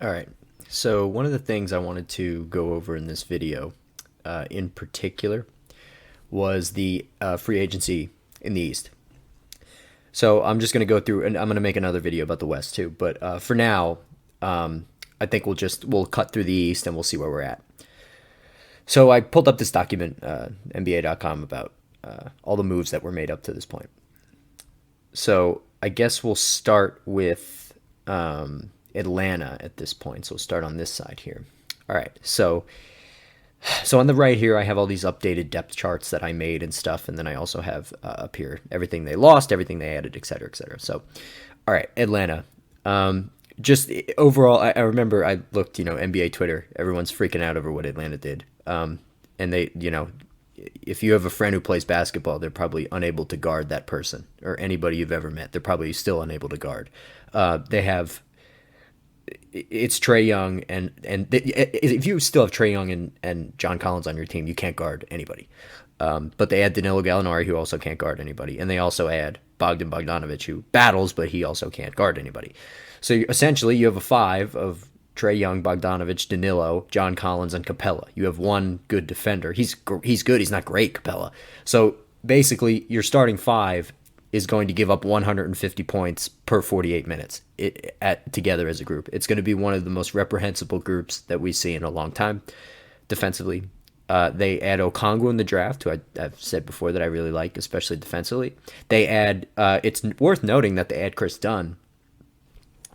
All right. So one of the things I wanted to go over in this video, in particular, was the free agency in the East. So I'm just going to go through, and I'm going to make another video about the West too. But for now, I think we'll cut through the East and we'll see where we're at. So I pulled up this document, NBA.com, about all the moves that were made up to this point. So I guess we'll start with Atlanta at this point. So we'll start on this side here. All right. So on the right here, I have all these updated depth charts that I made and stuff, and then I also have up here everything they lost, everything they added, et cetera, et cetera. So, all right, Atlanta. Just overall, I remember I looked, NBA Twitter, everyone's freaking out over what Atlanta did, and they, if you have a friend who plays basketball, they're probably unable to guard that person or anybody you've ever met. They're probably still unable to guard. They have it's Trae Young, and if you still have Trae Young and John Collins on your team, you can't guard anybody. But they add Danilo Gallinari, who also can't guard anybody, and they also add Bogdan Bogdanovic, who battles, but he also can't guard anybody. So essentially, you have a five of Trae Young, Bogdanovic, Danilo, John Collins, and Capella. You have one good defender. He's good. He's not great, Capella. So basically, your starting five is going to give up 150 points per 48 minutes together as a group. It's going to be one of the most reprehensible groups that we see in a long time defensively. They add Okongwu in the draft, who I've said before that I really like, especially defensively. They add, it's worth noting that they add Chris Dunn,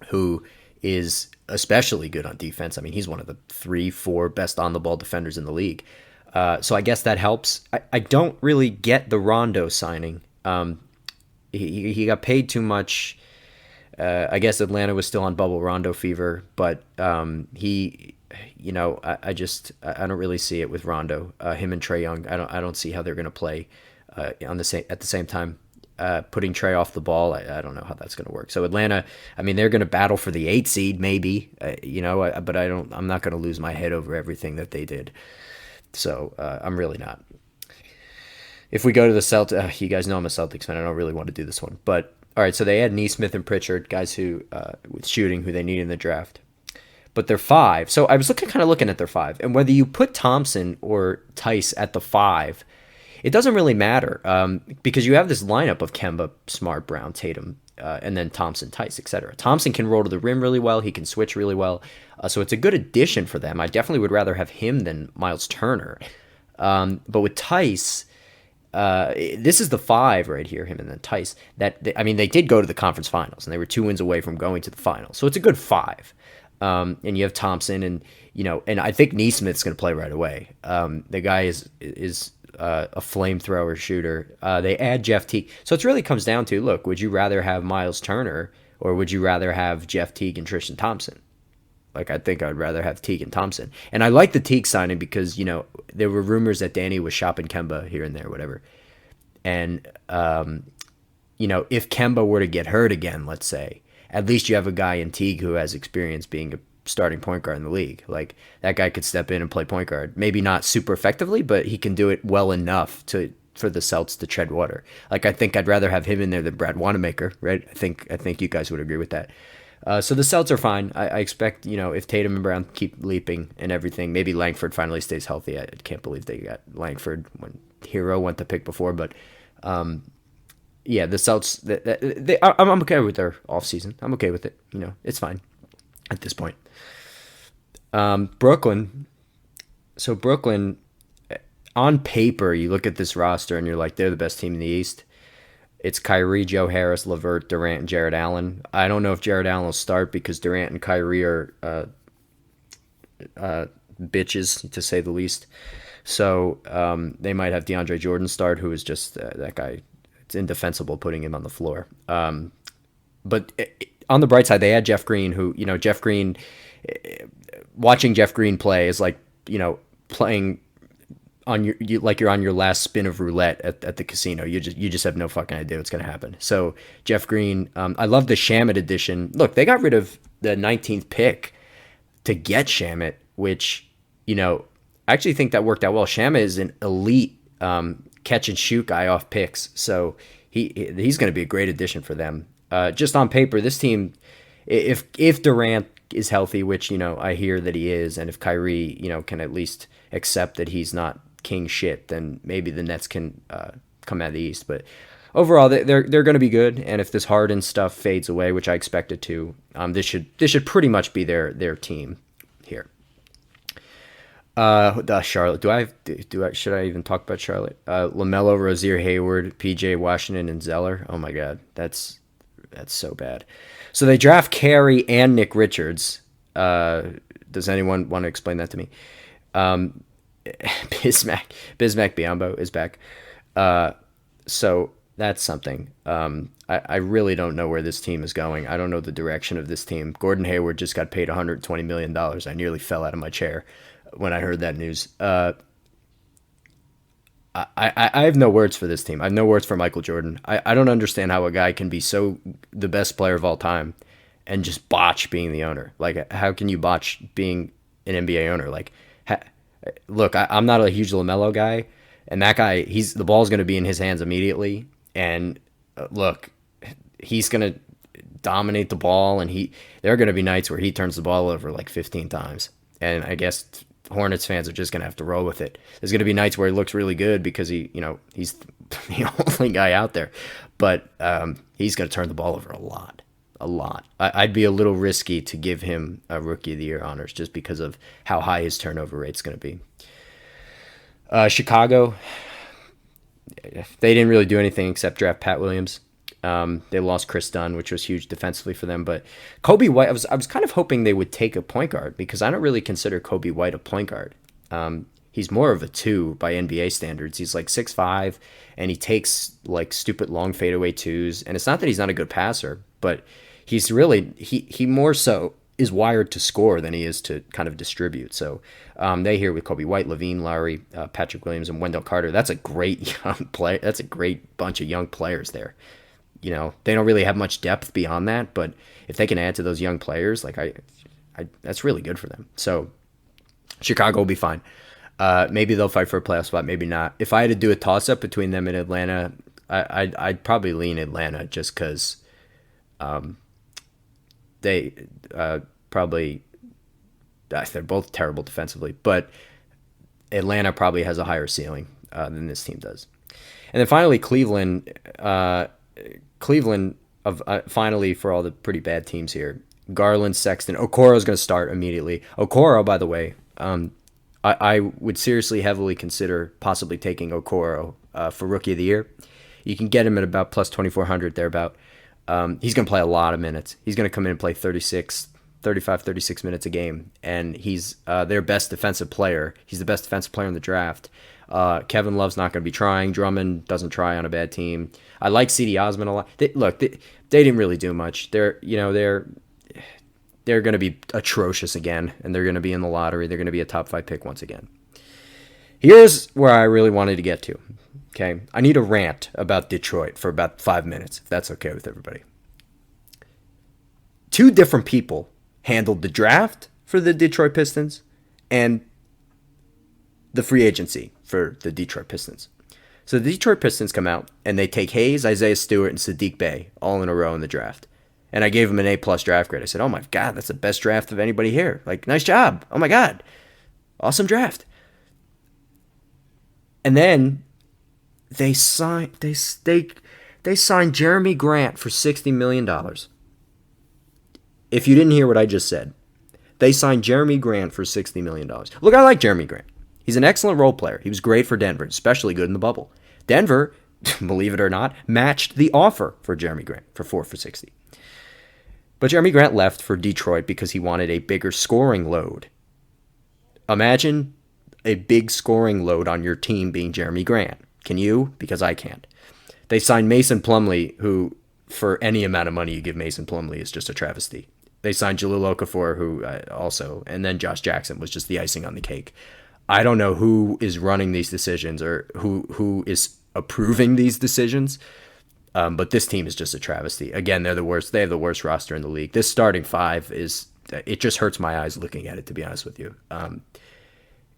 who is especially good on defense. I mean, he's one of the 3, 4 best on the ball defenders in the league. So I guess that helps. I don't really get the Rondo signing. He got paid too much. I guess Atlanta was still on bubble Rondo fever, but he, I don't really see it with Rondo. Him and Trae Young, I don't see how they're going to play on the same at the same time. Putting Trae off the ball, I don't know how that's going to work. So Atlanta, I mean, they're going to battle for the 8 seed, maybe, but I'm not going to lose my head over everything that they did. So I'm really not. If we go to the Celtics, you guys know I'm a Celtics fan. I don't really want to do this one, but all right. So they had Neesmith and Pritchard, guys who with shooting, who they need in the draft. But they're five. So I was kind of looking at their five, and whether you put Thompson or Tice at the five, it doesn't really matter because you have this lineup of Kemba, Smart, Brown, Tatum, and then Thompson, Tice, etc. Thompson can roll to the rim really well. He can switch really well. So it's a good addition for them. I definitely would rather have him than Miles Turner. But with Tice, this is the five right here, him and then Tice. They did go to the conference finals, and they were 2 wins away from going to the finals. So it's a good five. And you have Thompson, and I think Neesmith's going to play right away. The guy is a flamethrower shooter. They add Jeff Teague, so it really comes down to, look, would you rather have Miles Turner or would you rather have Jeff Teague and Tristan Thompson? Like, I think I'd rather have Teague and Thompson. And I like the Teague signing because, there were rumors that Danny was shopping Kemba here and there, whatever. And, if Kemba were to get hurt again, let's say, at least you have a guy in Teague who has experience being a starting point guard in the league. Like, that guy could step in and play point guard. Maybe not super effectively, but he can do it well enough for the Celts to tread water. Like, I think I'd rather have him in there than Brad Wanamaker, right? I think you guys would agree with that. So the Celts are fine. I expect, if Tatum and Brown keep leaping and everything, maybe Langford finally stays healthy. I can't believe they got Langford when Hero went the pick before. But, yeah, the Celts, I'm okay with their offseason. I'm okay with it. It's fine at this point. Brooklyn. So Brooklyn, on paper, you look at this roster and you're like, they're the best team in the East. It's Kyrie, Joe Harris, LeVert, Durant, and Jared Allen. I don't know if Jared Allen will start because Durant and Kyrie are bitches, to say the least. So they might have DeAndre Jordan start, who is just that guy. It's indefensible putting him on the floor. But on the bright side, they had Jeff Green, who, Jeff Green, watching Jeff Green play is like, playing on you're on your last spin of roulette at the casino. You just have no fucking idea what's going to happen. So Jeff Green, I love the Shamet edition. Look, they got rid of the 19th pick to get Shamet, which, I actually think that worked out well. Shamet is an elite catch and shoot guy off picks, so he's going to be a great addition for them. Just on paper, this team, if Durant is healthy, which, I hear that he is, and if Kyrie, can at least accept that he's not king shit, then maybe the Nets can come out of the East. But overall, they're going to be good, and if this Harden stuff fades away, which I expect it to, this should pretty much be their team here. Charlotte. Should I even talk about Charlotte? LaMelo, Rozier, Hayward, PJ Washington, and Zeller. Oh my God, that's so bad. So they draft Carey and Nick Richards. Does anyone want to explain that to me? Bismack Biyombo is back. So that's something. I really don't know where this team is going. I don't know the direction of this team. Gordon Hayward just got paid $120 million. I nearly fell out of my chair when I heard that news. I have no words for this team. I have no words for Michael Jordan. I don't understand how a guy can be so the best player of all time and just botch being the owner. Like, how can you botch being an NBA owner? Like, look, I'm not a huge LaMelo guy, and that guy, the ball's going to be in his hands immediately. And look, he's going to dominate the ball, and there are going to be nights where he turns the ball over like 15 times. And I guess Hornets fans are just going to have to roll with it. There's going to be nights where he looks really good because he's the only guy out there. But he's going to turn the ball over a lot. I'd be a little risky to give him a Rookie of the Year honors just because of how high his turnover rate's going to be. Chicago, they didn't really do anything except draft Pat Williams. They lost Chris Dunn, which was huge defensively for them. But Kobe White, I was kind of hoping they would take a point guard because I don't really consider Kobe White a point guard. He's more of a 2 by NBA standards. He's like 6'5", and he takes like stupid long fadeaway 2s. And it's not that he's not a good passer, but he's really, he more so is wired to score than he is to kind of distribute. So they here with Kobe White, Levine, Lowry, Patrick Williams, and Wendell Carter. That's a great young play. That's a great bunch of young players there. They don't really have much depth beyond that, but if they can add to those young players, like that's really good for them. So Chicago will be fine. Maybe they'll fight for a playoff spot, maybe not. If I had to do a toss-up between them and Atlanta, I'd probably lean Atlanta just because they probably they're both terrible defensively, but Atlanta probably has a higher ceiling than this team does. And then finally, Cleveland. Finally, for all the pretty bad teams here, Garland, Sexton, Okoro is going to start immediately. Okoro, by the way, I would seriously heavily consider possibly taking Okoro for Rookie of the Year. You can get him at about plus 2,400 thereabout. He's going to play a lot of minutes. He's going to come in and play 35, 36 minutes a game, and he's their best defensive player. He's the best defensive player in the draft. Kevin Love's not going to be trying. Drummond doesn't try on a bad team. I like C.D. Osman a lot. They didn't really do much. They're going to be atrocious again, and they're going to be in the lottery. They're going to be a top 5 pick once again. Here's where I really wanted to get to. Okay, I need a rant about Detroit for about 5 minutes, if that's okay with everybody. 2 different people handled the draft for the Detroit Pistons and the free agency for the Detroit Pistons. So the Detroit Pistons come out and they take Hayes, Isaiah Stewart, and Sadiq Bey all in a row in the draft. And I gave him an A+ draft grade. I said, oh my God, that's the best draft of anybody here. Like, nice job. Oh my God. Awesome draft. And then they signed Jeremy Grant for $60 million. If you didn't hear what I just said, they signed Jeremy Grant for $60 million. Look, I like Jeremy Grant. He's an excellent role player. He was great for Denver, especially good in the bubble. Denver, believe it or not, matched the offer for Jeremy Grant for 4 for $60. But Jeremy Grant left for Detroit because he wanted a bigger scoring load. Imagine a big scoring load on your team being Jeremy Grant. Can you? Because I can't. They signed Mason Plumlee, who, for any amount of money you give Mason Plumlee, is just a travesty. They signed Jahlil Okafor, who also, and then Josh Jackson was just the icing on the cake. I don't know who is running these decisions or who is approving these decisions, but this team is just a travesty. Again, they're the worst. They have the worst roster in the league. This starting 5 it just hurts my eyes looking at it, to be honest with you.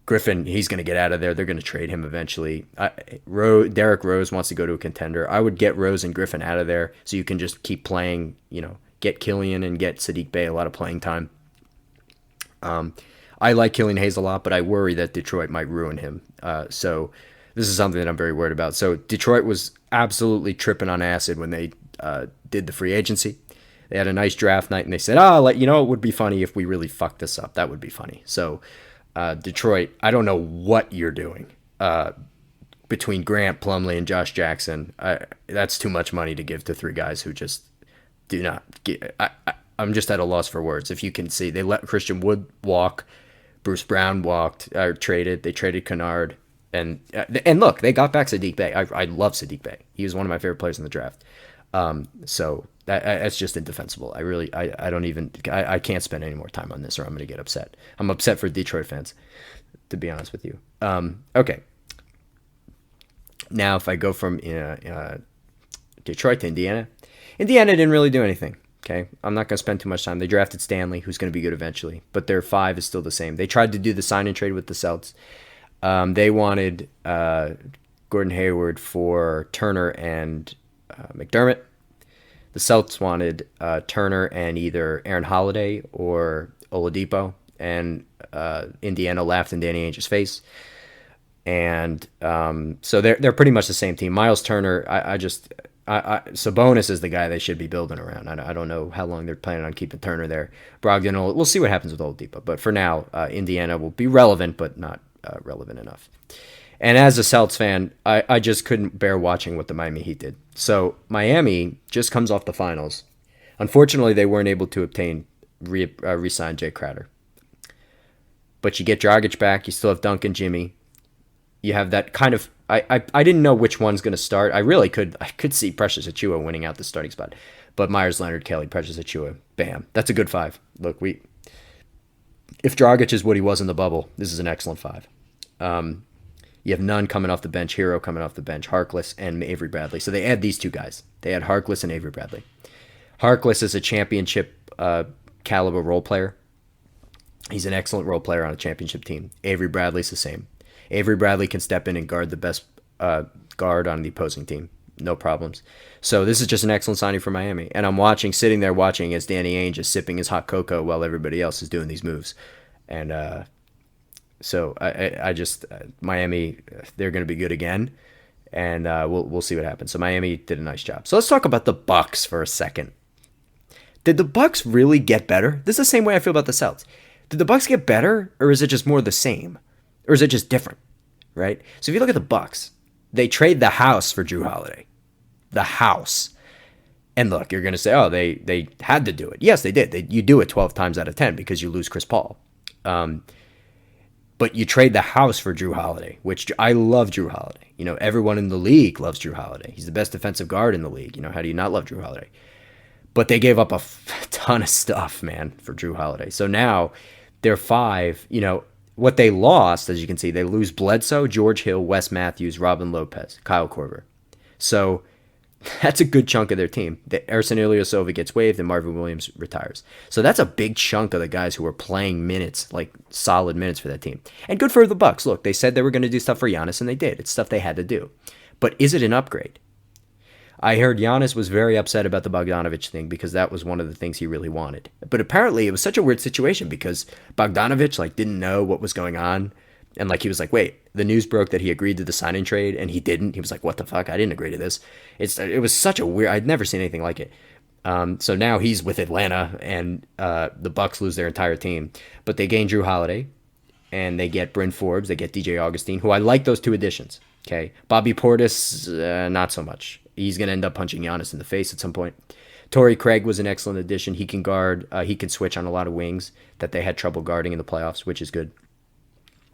Griffin, he's going to get out of there. They're going to trade him eventually. Derrick Rose wants to go to a contender. I would get Rose and Griffin out of there so you can just keep playing, get Killian and get Sadiq Bey a lot of playing time. I like Killian Hayes a lot, but I worry that Detroit might ruin him. So this is something that I'm very worried about. So Detroit was absolutely tripping on acid when they did the free agency. They had a nice draft night, and they said, it would be funny if we really fucked this up. That would be funny. So Detroit, I don't know what you're doing between Grant, Plumlee, and Josh Jackson. That's too much money to give to three guys who just do not get. I'm just at a loss for words. If you can see, they let Christian Wood walk. Bruce Brown traded. They traded Kennard. And look, they got back Saddiq Bey. I love Saddiq Bey. He was one of my favorite players in the draft. So that's just indefensible. I can't spend any more time on this or I'm going to get upset. I'm upset for Detroit fans, to be honest with you. Okay. Now, if I go from Detroit to Indiana didn't really do anything. Okay, I'm not going to spend too much time. They drafted Stanley, who's going to be good eventually, but their five is still the same. They tried to do the sign and trade with the Celts. They wanted Gordon Hayward for Turner and McDermott. The Celts wanted Turner and either Aaron Holiday or Oladipo, and Indiana laughed in Danny Ainge's face. And so they're pretty much the same team. Miles Turner, Sabonis is the guy they should be building around. I don't know how long they're planning on keeping Turner there. Brogdon, we'll see what happens with Oladipo. But for now, Indiana will be relevant, but not relevant enough. And as a Celtics fan, I just couldn't bear watching what the Miami Heat did. So Miami just comes off the finals. Unfortunately, they weren't able to obtain re-sign Jay Crowder. But you get Dragic back. You still have Duncan, Jimmy. You have that kind of. I didn't know which one's going to start. I could see Precious Achiuwa winning out the starting spot. But Myers, Leonard, Kelly, Precious Achiuwa, bam. That's a good five. Look, if Dragic is what he was in the bubble, this is an excellent five. You have Nunn coming off the bench, Hero coming off the bench, Harkless and Avery Bradley. So they add these two guys. They add Harkless and Avery Bradley. Harkless is a championship caliber role player. He's an excellent role player on a championship team. Avery Bradley's the same. Avery Bradley can step in and guard the best guard on the opposing team. No problems. So this is just an excellent signing for Miami. And I'm sitting there watching as Danny Ainge is sipping his hot cocoa while everybody else is doing these moves. And so I just Miami, they're going to be good again. And we'll see what happens. So Miami did a nice job. So let's talk about the Bucks for a second. Did the Bucks really get better? This is the same way I feel about the Celtics. Did the Bucks get better, or is it just more the same? Or is it just different, right? So if you look at the Bucks, they trade the house for Jrue Holiday. The house. And look, you're going to say, oh, they had to do it. Yes, they did. You do it 12 times out of 10 because you lose Chris Paul. But you trade the house for Jrue Holiday, which I love Jrue Holiday. You know, everyone in the league loves Jrue Holiday. He's the best defensive guard in the league. You know, how do you not love Jrue Holiday? But they gave up a ton of stuff, man, for Jrue Holiday. So now they're five, what they lost, as you can see, they lose Bledsoe, George Hill, Wes Matthews, Robin Lopez, Kyle Korver. So that's a good chunk of their team. Ersan Ilyasova gets waived and Marvin Williams retires. So that's a big chunk of the guys who are playing minutes, like solid minutes for that team. And good for the Bucks. Look, they said they were going to do stuff for Giannis, and they did. It's stuff they had to do. But is it an upgrade? I heard Giannis was very upset about the Bogdanovich thing because that was one of the things he really wanted. But apparently it was such a weird situation because Bogdanovich didn't know what was going on. And he was like, wait, the news broke that he agreed to the sign and trade and he didn't. He was like, what the fuck? I didn't agree to this. It was such a weird, I'd never seen anything like it. So now he's with Atlanta and the Bucks lose their entire team. But they gain Jrue Holiday and they get Bryn Forbes. They get DJ Augustine, who I like those two additions. Okay. Bobby Portis, not so much. He's going to end up punching Giannis in the face at some point. Torrey Craig was an excellent addition. He can guard. He can switch on a lot of wings that they had trouble guarding in the playoffs, which is good.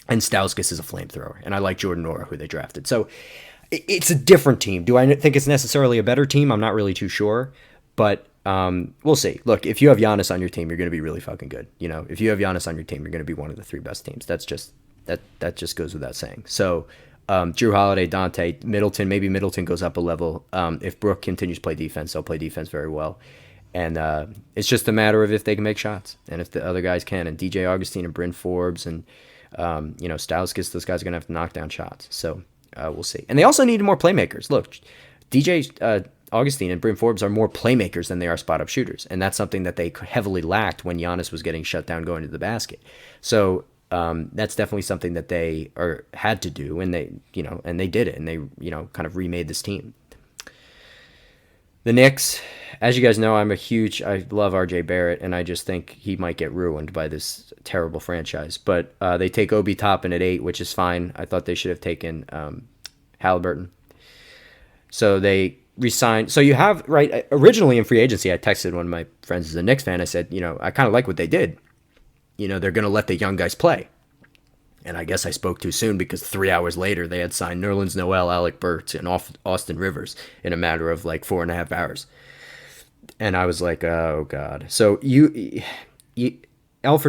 And Stauskas is a flamethrower. And I like Jordan Nwora, who they drafted. So it's a different team. Do I think it's necessarily a better team? I'm not really too sure. But we'll see. Look, if you have Giannis on your team, you're going to be really fucking good. If you have Giannis on your team, you're going to be one of the three best teams. That just goes without saying. So Jrue Holiday, Dante, Middleton. Maybe Middleton goes up a level. If Brook continues to play defense, they'll play defense very well. And it's just a matter of if they can make shots and if the other guys can. And DJ Augustine and Bryn Forbes and Stauskas, those guys are going to have to knock down shots. So we'll see. And they also need more playmakers. Look, DJ Augustine and Bryn Forbes are more playmakers than they are spot-up shooters, and that's something that they heavily lacked when Giannis was getting shut down going to the basket. So that's definitely something that they had to do, and they did it, and they kind of remade this team. The Knicks, as you guys know, I love RJ Barrett, and I just think he might get ruined by this terrible franchise. But they take Obi Toppin at 8, which is fine. I thought they should have taken Halliburton. So they re-signed. So you have, right, originally in free agency, I texted one of my friends who's a Knicks fan. I said, I kind of like what they did. They're going to let the young guys play. And I guess I spoke too soon, because 3 hours later they had signed Nerlens Noel, Alec Burks, and Austin Rivers in a matter of like 4.5 hours. And I was like, oh God. So Elfrid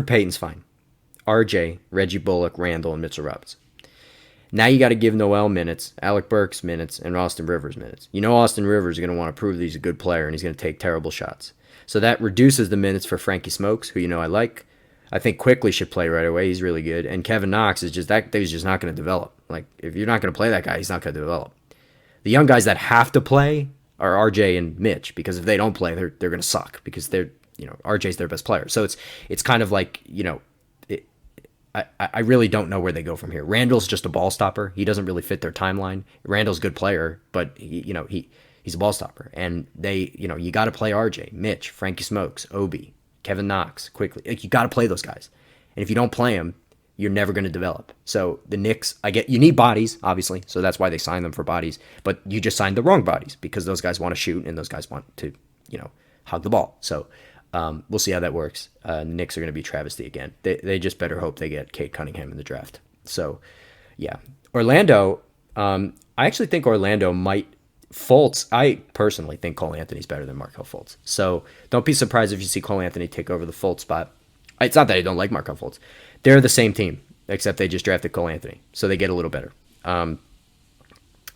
Payton's fine. RJ, Reggie Bullock, Randall, and Mitchell Robinson. Now you got to give Noel minutes, Alec Burks minutes, and Austin Rivers minutes. Austin Rivers is going to want to prove that he's a good player, and he's going to take terrible shots. So that reduces the minutes for Frankie Smokes, who I like. I think Quickly should play right away. He's really good. And Kevin Knox is just not going to develop. Like, if you're not going to play that guy, he's not going to develop. The young guys that have to play are RJ and Mitch, because if they don't play, they're going to suck, because RJ's their best player. So it's kind of like, I really don't know where they go from here. Randall's just a ball stopper. He doesn't really fit their timeline. Randall's a good player, but he's a ball stopper. And you got to play RJ, Mitch, Frankie Smokes, Obi, Kevin Knox, Quickly. Like, you got to play those guys. And if you don't play them, you're never going to develop. So the Knicks, you need bodies, obviously. So that's why they signed them for bodies. But you just signed the wrong bodies, because those guys want to shoot and those guys want to, hug the ball. So we'll see how that works. The Knicks are going to be travesty again. They just better hope they get Kate Cunningham in the draft. So, yeah. Orlando, I actually think Orlando might... Fultz, I personally think Cole Anthony's better than Markelle Fultz. So don't be surprised if you see Cole Anthony take over the Fultz spot. It's not that I don't like Markelle Fultz. They're the same team, except they just drafted Cole Anthony. So they get a little better.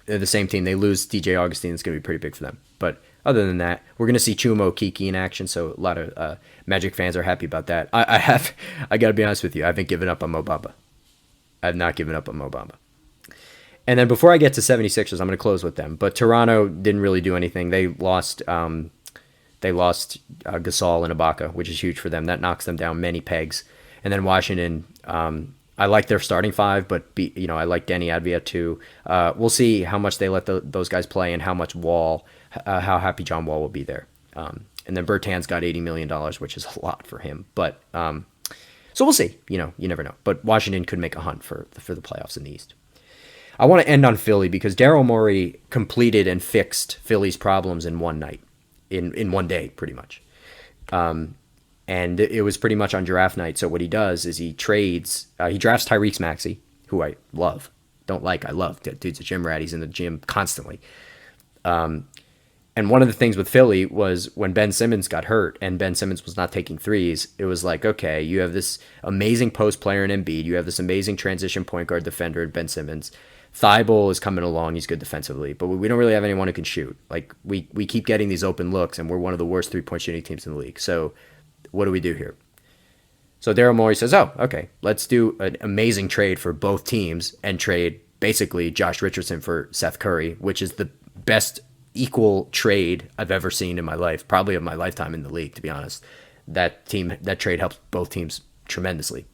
They're the same team. They lose DJ Augustine. It's going to be pretty big for them. But other than that, we're going to see Chuma Okeke in action. So a lot of Magic fans are happy about that. I got to be honest with you. I haven't given up on Mo Bamba. I have not given up on Mo Bamba. And then before I get to 76ers, I'm going to close with them. But Toronto didn't really do anything. They lost Gasol and Ibaka, which is huge for them. That knocks them down many pegs. And then Washington, I like their starting five, but I like Denny Advia too. We'll see how much they let those guys play, and how much Wall, how happy John Wall will be there. And then Bertan's got $80 million, which is a lot for him. But so we'll see. You never know. But Washington could make a hunt for the playoffs in the East. I want to end on Philly, because Daryl Morey completed and fixed Philly's problems in one night, in one day, pretty much. And it was pretty much on draft night. So what he does is he drafts Tyrese Maxey, who I love. I love. That dude's a gym rat. He's in the gym constantly. And one of the things with Philly was when Ben Simmons got hurt and Ben Simmons was not taking threes, it was like, okay, you have this amazing post player in Embiid. You have this amazing transition point guard defender in Ben Simmons. Thibault is coming along. He's good defensively, but we don't really have anyone who can shoot. Like, we keep getting these open looks, and we're one of the worst three-point shooting teams in the league. So what do we do here? So Daryl Morey says, oh, okay, let's do an amazing trade for both teams and trade basically Josh Richardson for Seth Curry, which is the best equal trade I've ever seen in my life, probably of my lifetime in the league, to be honest. That trade helps both teams tremendously.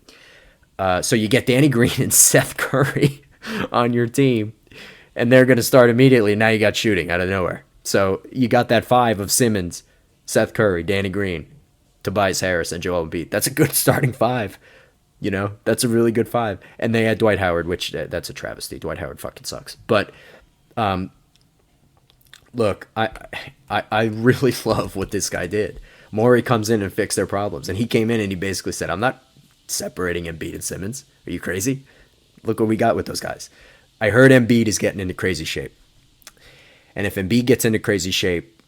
So you get Danny Green and Seth Curry on your team, and they're going to start immediately. Now you got shooting out of nowhere. So you got that five of Simmons, Seth Curry, Danny Green, Tobias Harris, and Joel Embiid. That's a good starting five. That's a really good five. And they had Dwight Howard, which that's a travesty. Dwight Howard fucking sucks. But look, I really love what this guy did. Morey comes in and fixed their problems, and he came in and he basically said, I'm not separating Embiid and Simmons. Are you crazy? Look what we got with those guys. I heard Embiid is getting into crazy shape. And if Embiid gets into crazy shape,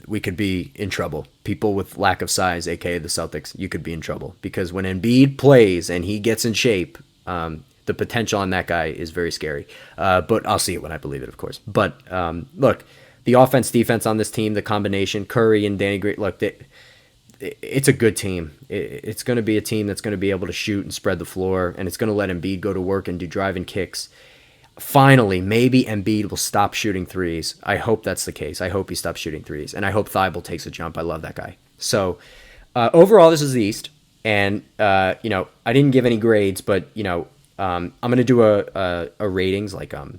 we could be in trouble. People with lack of size, aka the Celtics, you could be in trouble. Because when Embiid plays and he gets in shape, the potential on that guy is very scary. But I'll see it when I believe it, of course. But look, the offense-defense on this team, the combination, Curry and Danny Green, look, it's a good team. It's going to be a team that's going to be able to shoot and spread the floor, and it's going to let Embiid go to work and do driving kicks. finally, maybe Embiid will stop shooting threes. I hope that's the case. I hope he stops shooting threes. And I hope Thibault takes a jump. I love that guy. So overall, this is the East. And, I didn't give any grades, but, I'm going to do a ratings, like a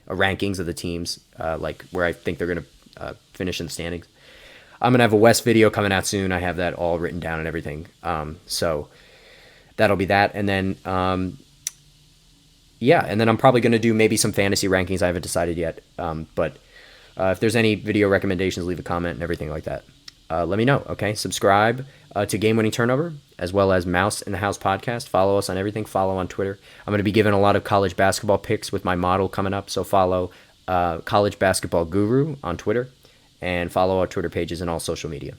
rankings of the teams, like where I think they're going to finish in the standings. I'm going to have a West video coming out soon. I have that all written down and everything. So that'll be that. And then, and then I'm probably going to do maybe some fantasy rankings. I haven't decided yet. But if there's any video recommendations, leave a comment and everything like that. Let me know, okay? Subscribe to Game Winning Turnover, as well as Mouse in the House podcast. Follow us on everything. Follow on Twitter. I'm going to be giving a lot of college basketball picks with my model coming up, so follow College Basketball Guru on Twitter, and follow our Twitter pages and all social media.